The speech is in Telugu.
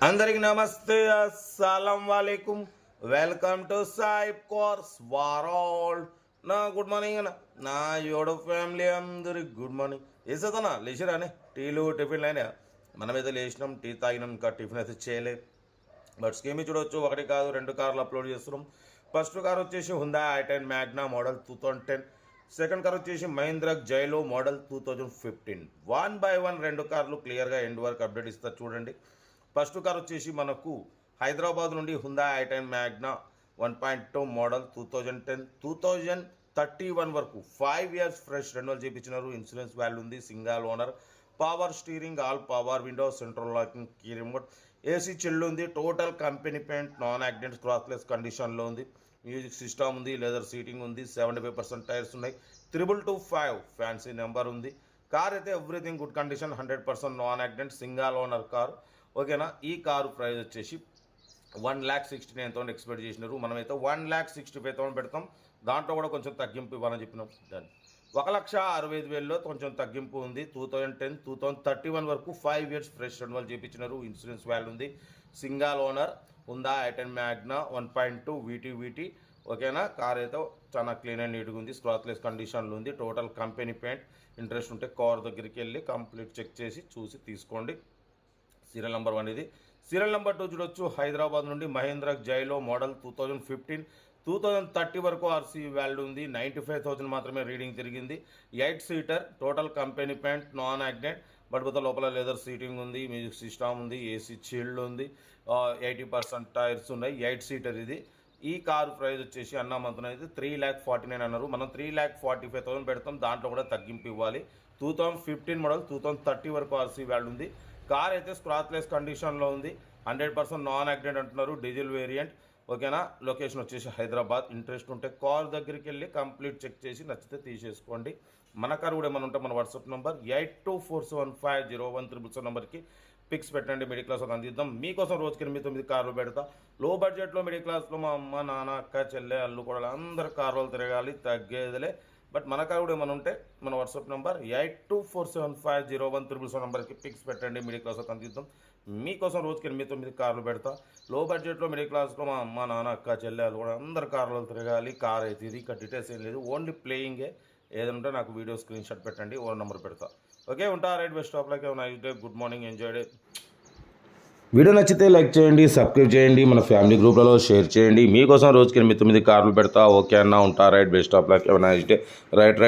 అందరికి నమస్తే, అస్సలం వాలేకుమ్. వెల్కమ్ టు సాయి కోర్స్ వారాల్. నా గుడ్ మార్నింగ్ అన్న, నా యోడ ఫ్యామిలీ అందరికి గుడ్ మార్నింగ్. వేసేదన్నా లేచిరానే, టీలు టిఫిన్లు అయినా. మనమైతే లేచినాం, టీ తాగినాం, ఇంకా టిఫిన్ అయితే చేయలేదు. బట్ స్కీమ్ చూడవచ్చు, ఒకటి కాదు 2 కార్లు అప్లోడ్ చేస్తున్నాం. ఫస్ట్ కార్ వచ్చేసి Honda i10 Magna model 2010. Second car వచ్చేసి మహీంద్రా జైలో మోడల్ 2015. 1 by 1 2 కార్లు క్లియర్గా ఎండ్ వరకు అప్డేట్ ఇస్తారు చూడండి. ఫస్ట్ కార్ వచ్చేసి మనకు హైదరాబాద్ నుండి హుండా i10 మ్యాగ్నా 1.2 మోడల్ 2010 2031 వరకు 5 years ఫ్రెష్ రెన్యువల్ చేయించినారు. ఇన్సూరెన్స్ వాల్యూ ఉంది, single owner, power steering, all power window, central locking, key remote, AC chill ఉంది, total company paint, non accident scratchless కండిషన్లో ఉంది. మ్యూజిక్ సిస్టమ్ ఉంది, లెదర్ సీటింగ్ ఉంది, 75% టైర్స్ ఉన్నాయి, 222 ఫ్యాన్సీ నెంబర్ ఉంది. కార్ అయితే everything good condition, 100% non accident, single owner car. ఓకేనా. ఈ కారు ప్రైస్ వచ్చేసి 1,69,000 ఎక్స్పెక్ట్ చేసినారు. మనమైతే 1,65,000 పెడతాం. దాంట్లో కూడా కొంచెం తగ్గింపు ఇవ్వాలని చెప్పినాం. దాన్ని 1,65,000లో కొంచెం తగ్గింపు ఉంది. 2010 2031 వరకు 5 years ఫ్రెష్ రెన్యువల్ చేయించినారు. ఇన్సూరెన్స్ వాల్యూ ఉంది, సింగల్ ఓనర్, ఉందా i10 మ్యాగ్నా 1.2 వీటీ. ఓకేనా. కార్ అయితే చాలా క్లీన్ అండ్ నీట్గా ఉంది, స్క్రాచ్లెస్ కండిషన్లో ఉంది, టోటల్ కంపెనీ పెయింట్. ఇంట్రెస్ట్ ఉంటే కార్ దగ్గరికి వెళ్ళి కంప్లీట్ చెక్ చేసి చూసి తీసుకోండి. సీరియల్ నెంబర్ 1 ఇది. సీరియల్ నెంబర్ 2 చూడొచ్చు. హైదరాబాద్ నుండి మహీంద్రా జైలో మోడల్ 2015 2030 వరకు ఆర్సీ వాల్యూ ఉంది. 95,000 మాత్రమే రీడింగ్ తిరిగింది. 8 seater, total company paint, non accident, but లోపల లెదర్ సీటింగ్ ఉంది, మ్యూజిక్ సిస్టమ్ ఉంది, ఏసీ చిల్డ్ ఉంది, 80% టైర్స్ ఉన్నాయి. 8 సీటర్ ఇది. ఈ కారు ప్రైస్ వచ్చేసి అన్నమంతున అయితే 3,49,000 అన్నారు. మనం 3,45,000 పెడతాం. దాంట్లో కూడా తగ్గింపు ఇవ్వాలి. 2015 మోడల్ 2030 వరకు ఆర్సీ వాల్యూ ఉంది. కార్ అయితే స్క్రాచ్లెస్ కండిషన్లో ఉంది, 100% నాన్ యాక్సిడెంట్ అంటున్నారు, డీజిల్ వేరియంట్. ఓకేనా. లొకేషన్ వచ్చేసి హైదరాబాద్. ఇంట్రెస్ట్ ఉంటే కార్ దగ్గరికి వెళ్ళి కంప్లీట్ చెక్ చేసి నచ్చితే తీసేసుకోండి. మన కార్ కూడా ఏమైనా ఉంటే మన వాట్సాప్ నెంబర్ 8247501377 నెంబర్కి పిక్స్ పెట్టండి. మిడిల్ క్లాస్ ఒక అందిద్దాం. మీకోసం రోజుకి 8-9 కార్లు పెడతా. లో బడ్జెట్లో మిడిల్ క్లాస్లో మా అమ్మ, నాన్న, అక్క, చెల్లె, అల్లు కూడా అందరు కార్లు తిరగాలి, తగ్గేదిలే. బట్ మన కార్ కూడా ఏమైనా ఉంటే మన వాట్సాప్ నెంబర్ 8247501377 నెంబర్కి పిక్స్ పెట్టండి. మిడిల్ క్లాస్ ఒక అందిద్దాం. మీకోసం రోజుకి 8-9 కార్లు పెడతా. లో బడ్జెట్లో మిడిల్ క్లాస్లో మా అమ్మ, నాన్న, అక్క, చెల్లెలు కూడా అందరు కార్లు తిరగాలి. కార్ అయితే ఇది, ఇక్కడ డీటెయిల్స్ ఏం లేదు, ఓన్లీ ప్లేయింగే. ఏదైనా ఉంటే నాకు వీడియో స్క్రీన్ షాట్ పెట్టండి, ఓన్ నెంబర్ పెడతా. ఓకే, ఉంటా. Right, best of luck, nice day, good morning, enjoy day. Video నచ్చితే లైక్ చేయండి, సబ్స్క్రైబ్ చేయండి, మన ఫ్యామిలీ గ్రూప్లలో షేర్ చేయండి. మీకోసం రోజుకి 8-9 కార్లు పెడతా. ఓకే అన్న, ఉంటా. Right, best of luck, nice day. Right.